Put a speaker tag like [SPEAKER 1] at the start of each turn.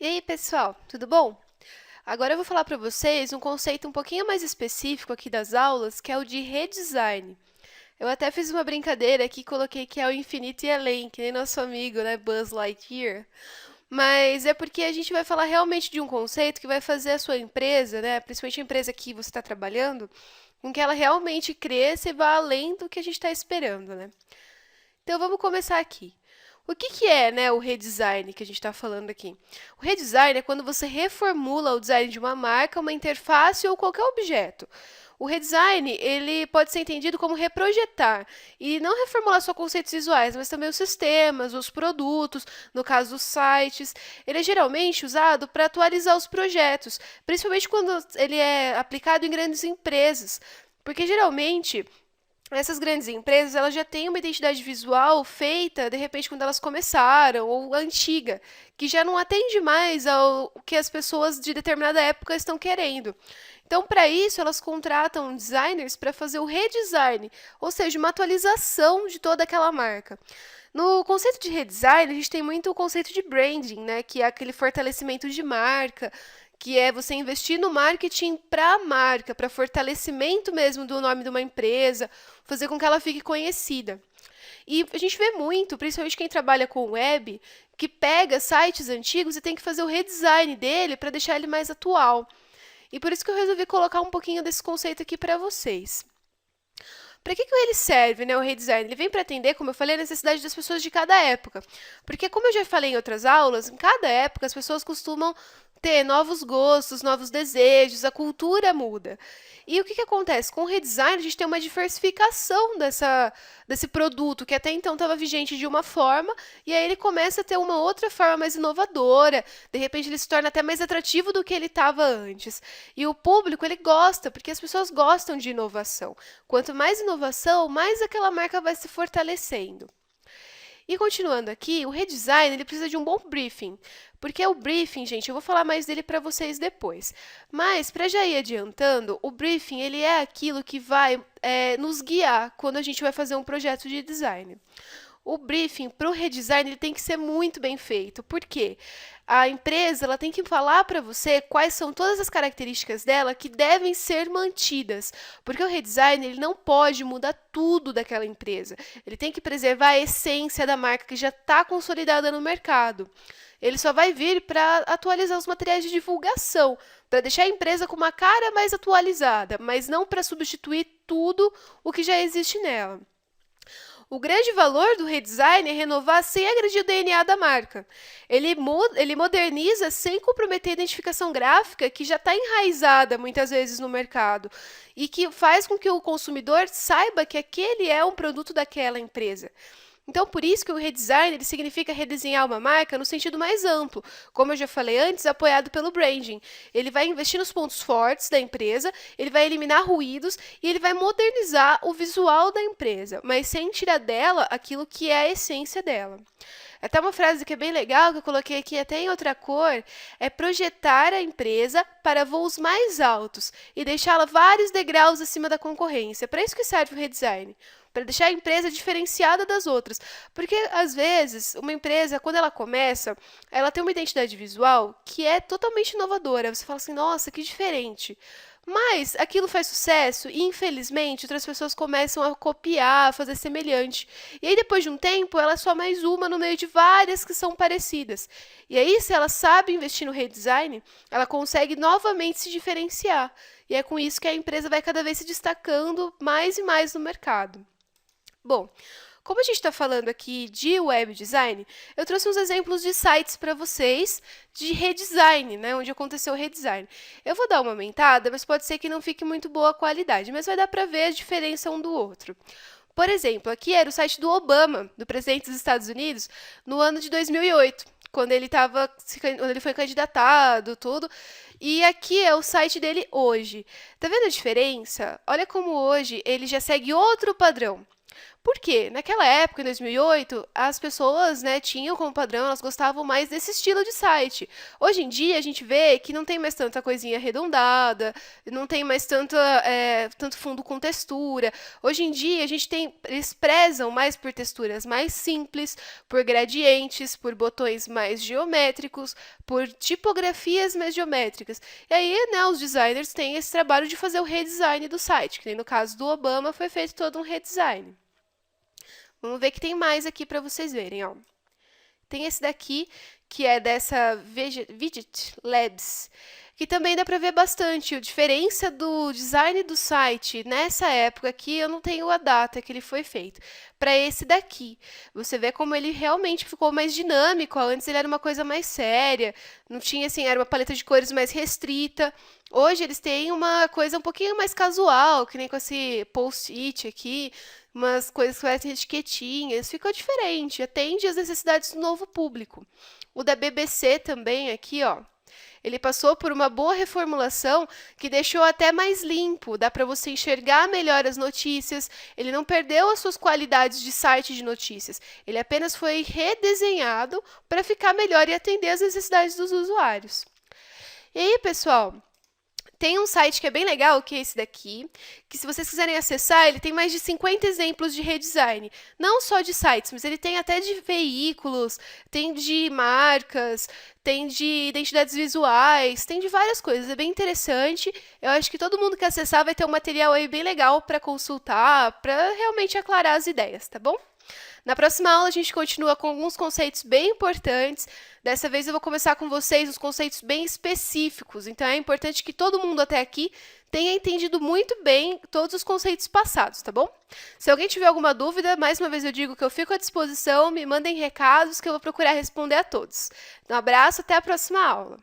[SPEAKER 1] E aí, pessoal, tudo bom? Agora eu vou falar para vocês um conceito um pouquinho mais específico aqui das aulas, que é o de redesign. Eu até fiz uma brincadeira aqui e coloquei que é o infinito e além, que nem nosso amigo, né, Buzz Lightyear. Mas é porque a gente vai falar realmente de um conceito que vai fazer a sua empresa, né, principalmente a empresa que você está trabalhando, com que ela realmente cresça e vá além do que a gente está esperando, né? Então vamos começar aqui. O que é, né, o redesign que a gente está falando aqui? O redesign é quando você reformula o design de uma marca, uma interface ou qualquer objeto. O redesign, ele pode ser entendido como reprojetar e não reformular só conceitos visuais, mas também os sistemas, os produtos, no caso os sites. Ele é geralmente usado para atualizar os projetos, principalmente quando ele é aplicado em grandes empresas, porque geralmente essas grandes empresas, elas já têm uma identidade visual feita, de repente, quando elas começaram, ou antiga, que já não atende mais ao que as pessoas de determinada época estão querendo. Então, para isso, elas contratam designers para fazer o redesign, ou seja, uma atualização de toda aquela marca. No conceito de redesign, a gente tem muito o conceito de branding, né, que é aquele fortalecimento de marca, que é você investir no marketing para a marca, para fortalecimento mesmo do nome de uma empresa, fazer com que ela fique conhecida. E a gente vê muito, principalmente quem trabalha com web, que pega sites antigos e tem que fazer o redesign dele para deixar ele mais atual. E por isso que eu resolvi colocar um pouquinho desse conceito aqui para vocês. Para que ele serve, né, o redesign? Ele vem para atender, como eu falei, a necessidade das pessoas de cada época. Porque, como eu já falei em outras aulas, em cada época as pessoas costumam ter novos gostos, novos desejos, a cultura muda. E o que acontece? Com o redesign, a gente tem uma diversificação desse produto, que até então estava vigente de uma forma, e aí ele começa a ter uma outra forma mais inovadora, de repente ele se torna até mais atrativo do que ele estava antes. E o público, ele gosta, porque as pessoas gostam de inovação. Quanto mais inovação, mais aquela marca vai se fortalecendo. E continuando aqui, o redesign ele precisa de um bom briefing, porque o briefing, gente, eu vou falar mais dele para vocês depois. Mas para já ir adiantando, o briefing ele é aquilo que vai nos guiar quando a gente vai fazer um projeto de design. O briefing para o redesign ele tem que ser muito bem feito. Por quê? A empresa ela tem que falar para você quais são todas as características dela que devem ser mantidas. Porque o redesign ele não pode mudar tudo daquela empresa. Ele tem que preservar a essência da marca que já está consolidada no mercado. Ele só vai vir para atualizar os materiais de divulgação, para deixar a empresa com uma cara mais atualizada, mas não para substituir tudo o que já existe nela. O grande valor do redesign é renovar sem agredir o DNA da marca. Ele moderniza sem comprometer a identificação gráfica que já está enraizada muitas vezes no mercado e que faz com que o consumidor saiba que aquele é um produto daquela empresa. Então, por isso que o redesign ele significa redesenhar uma marca no sentido mais amplo, como eu já falei antes, apoiado pelo branding. Ele vai investir nos pontos fortes da empresa, ele vai eliminar ruídos e ele vai modernizar o visual da empresa, mas sem tirar dela aquilo que é a essência dela. Até uma frase que é bem legal, que eu coloquei aqui até em outra cor, é projetar a empresa para voos mais altos e deixá-la vários degraus acima da concorrência. Para isso que serve o redesign, para deixar a empresa diferenciada das outras. Porque, às vezes, uma empresa, quando ela começa, ela tem uma identidade visual que é totalmente inovadora. Você fala assim, nossa, que diferente. Mas aquilo faz sucesso e, infelizmente, outras pessoas começam a copiar, a fazer semelhante. E aí, depois de um tempo, ela é só mais uma no meio de várias que são parecidas. E aí, se ela sabe investir no redesign, ela consegue novamente se diferenciar. E é com isso que a empresa vai cada vez se destacando mais e mais no mercado. Bom, como a gente está falando aqui de web design, eu trouxe uns exemplos de sites para vocês de redesign, né, onde aconteceu o redesign. Eu vou dar uma aumentada, mas pode ser que não fique muito boa a qualidade, mas vai dar para ver a diferença um do outro. Por exemplo, aqui era o site do Obama, do presidente dos Estados Unidos, no ano de 2008, quando ele foi candidatado, tudo. E aqui é o site dele hoje. Tá vendo a diferença? Olha como hoje ele já segue outro padrão. Por quê? Naquela época, em 2008, as pessoas, né, tinham como padrão, elas gostavam mais desse estilo de site. Hoje em dia, a gente vê que não tem mais tanta coisinha arredondada, não tem mais tanto fundo com textura. Hoje em dia, eles prezam mais por texturas mais simples, por gradientes, por botões mais geométricos, por tipografias mais geométricas. E aí, né, os designers têm esse trabalho de fazer o redesign do site, que nem no caso do Obama foi feito todo um redesign. Vamos ver que tem mais aqui para vocês verem, ó. Tem esse daqui, que é dessa Widget Labs, que também dá para ver bastante a diferença do design do site nessa época aqui, eu não tenho a data que ele foi feito, para esse daqui. Você vê como ele realmente ficou mais dinâmico, antes ele era uma coisa mais séria, não tinha assim, era uma paleta de cores mais restrita. Hoje eles têm uma coisa um pouquinho mais casual, que nem com esse post-it aqui, umas coisas que parecem etiquetinhas, ficou diferente, atende às necessidades do novo público. O da BBC também aqui, ó, ele passou por uma boa reformulação que deixou até mais limpo, dá para você enxergar melhor as notícias, ele não perdeu as suas qualidades de site de notícias, ele apenas foi redesenhado para ficar melhor e atender às necessidades dos usuários. E aí, pessoal, tem um site que é bem legal, que é esse daqui, que se vocês quiserem acessar, ele tem mais de 50 exemplos de redesign. Não só de sites, mas ele tem até de veículos, tem de marcas, tem de identidades visuais, tem de várias coisas. É bem interessante. Eu acho que todo mundo que acessar vai ter um material aí bem legal para consultar, para realmente aclarar as ideias, tá bom? Na próxima aula, a gente continua com alguns conceitos bem importantes. Dessa vez, eu vou começar com vocês os conceitos bem específicos. Então, é importante que todo mundo até aqui tenha entendido muito bem todos os conceitos passados, tá bom? Se alguém tiver alguma dúvida, mais uma vez eu digo que eu fico à disposição, me mandem recados que eu vou procurar responder a todos. Um abraço, até a próxima aula!